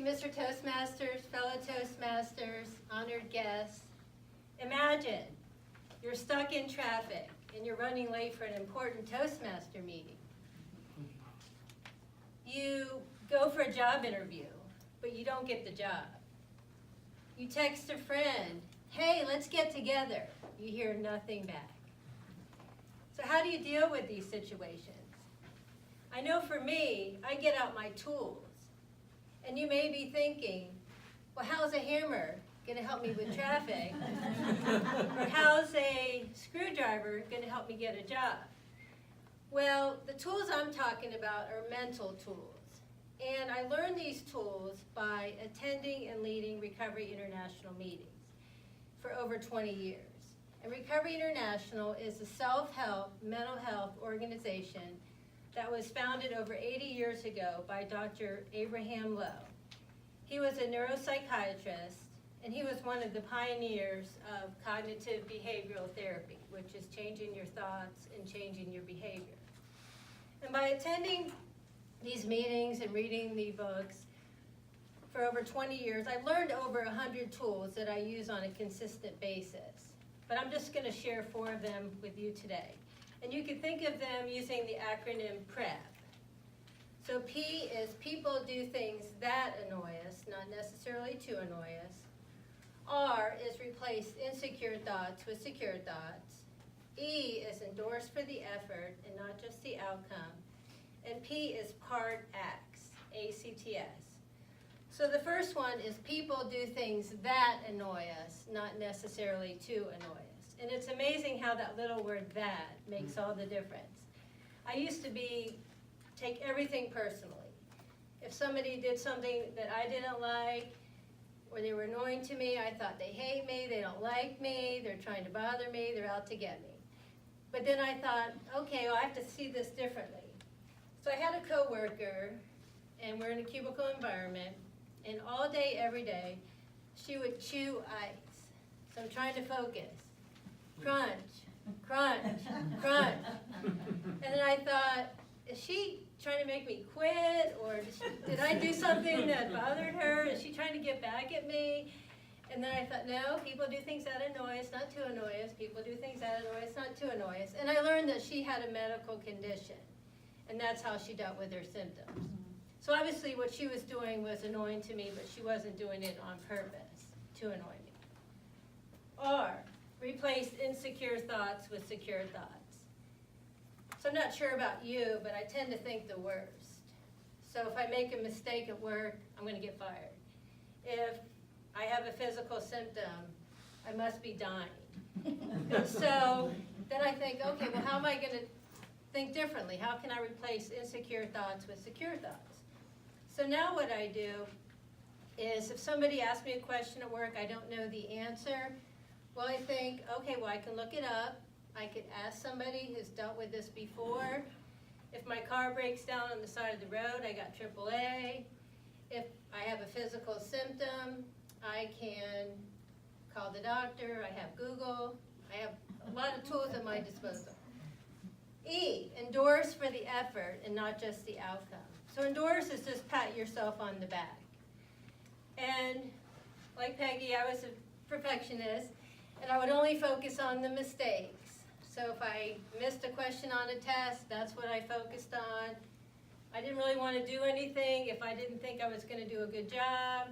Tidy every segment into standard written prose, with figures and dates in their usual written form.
you, Mr. Toastmasters, fellow Toastmasters, honored guests. Imagine you're stuck in traffic and you're running late for an important Toastmaster meeting. You go for a job interview, but you don't get the job. You text a friend, hey, let's get together. You hear nothing back. So how do you deal with these situations? I know for me, I get out my tools. And you may be thinking, well, how's a hammer going to help me with traffic? Or how's a screwdriver going to help me get a job? Well, the tools I'm talking about are mental tools. And I learned these tools by attending and leading Recovery International meetings for over 20 years. And Recovery International is a self-help mental health organization that was founded over 80 years ago by Dr. Abraham Lowe. He was a neuropsychiatrist, and he was one of the pioneers of cognitive behavioral therapy, which is changing your thoughts and changing your behavior. And by attending these meetings and reading the books for over 20 years, I learned over 100 tools that I use on a consistent basis. But I'm just going to share 4 of them with you today. And you can think of them using the acronym PREP. So P is people do things that annoy us, not necessarily to annoy us. R is replace insecure thoughts with secure thoughts. E is endorse for the effort and not just the outcome. And P is part acts, ACTS. So the first one is people do things that annoy us, not necessarily to annoy us. And it's amazing how that little word that makes all the difference. I used to take everything personally. If somebody did something that I didn't like, or they were annoying to me, I thought they hate me, they don't like me, they're trying to bother me, they're out to get me. But then I thought, okay, well, I have to see this differently. So I had a coworker, and we're in a cubicle environment, and all day, every day, she would chew ice. So I'm trying to focus. Crunch, crunch, crunch. And then I thought, is she trying to make me quit? Or did I do something that bothered her? Is she trying to get back at me? And then I thought, no, people do things that annoy us, not to annoy us. People do things that annoy us, not to annoy us. And I learned that she had a medical condition. And that's how she dealt with her symptoms. So obviously what she was doing was annoying to me, but she wasn't doing it on purpose to annoy me. R, replace insecure thoughts with secure thoughts. So I'm not sure about you, but I tend to think the worst. So if I make a mistake at work, I'm going to get fired. If I have a physical symptom, I must be dying. And so then I think, okay, well, how am I going to think differently? How can I replace insecure thoughts with secure thoughts? So now what I do is if somebody asks me a question at work, I don't know the answer, well, I think, okay, well, I can look it up. I could ask somebody who's dealt with this before. If my car breaks down on the side of the road, I got AAA. If I have a physical symptom, I can call the doctor. I have Google. I have a lot of tools at my disposal. E, endorse for the effort and not just the outcome. So endorse is just pat yourself on the back. And like Peggy, I was a perfectionist, and I would only focus on the mistakes. So if I missed a question on a test, that's what I focused on. I didn't really want to do anything if I didn't think I was going to do a good job.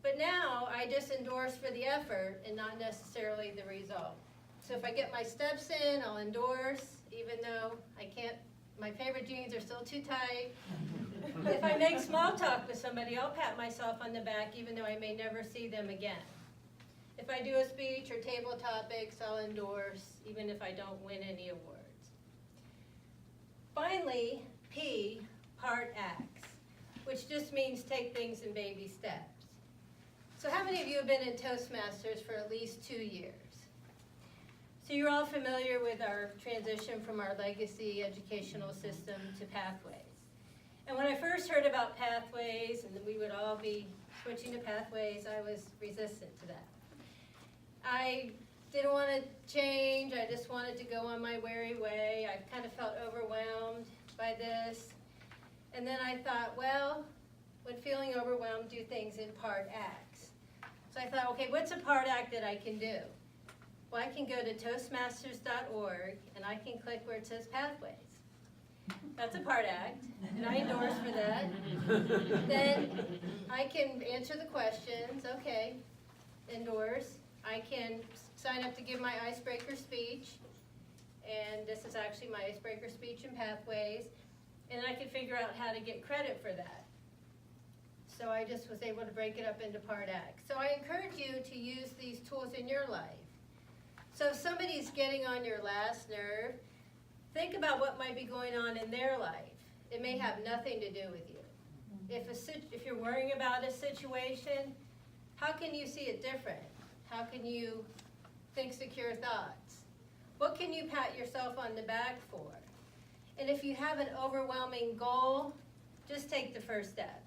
But now I just endorse for the effort and not necessarily the result. So if I get my steps in, I'll endorse, even though I can't, my favorite jeans are still too tight. If I make small talk with somebody, I'll pat myself on the back, even though I may never see them again. If I do a speech or table topics, I'll endorse, even if I don't win any awards. Finally, P, part acts, which just means take things in baby steps. So how many of you have been in Toastmasters for at least 2 years? So you're all familiar with our transition from our legacy educational system to Pathways. And when I first heard about Pathways and that we would all be switching to Pathways, I was resistant to that. I didn't want to change. I just wanted to go on my merry way. I kind of felt overwhelmed by this. And then I thought, well, when feeling overwhelmed, do things in part acts. So I thought, okay, what's a part act that I can do? Well, I can go to Toastmasters.org and I can click where it says Pathways. That's a part act, and I endorse for that. Then I can answer the questions, okay, endorse. I can sign up to give my icebreaker speech, and this is actually my icebreaker speech in Pathways, and I can figure out how to get credit for that. So I just was able to break it up into part acts. So I encourage you to use these tools in your life. So if somebody's getting on your last nerve, think about what might be going on in their life. It may have nothing to do with you. If you're worrying about a situation, how can you see it different? How can you think secure thoughts? What can you pat yourself on the back for? And if you have an overwhelming goal, just take the first step.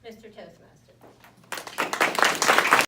Mr. Toastmaster.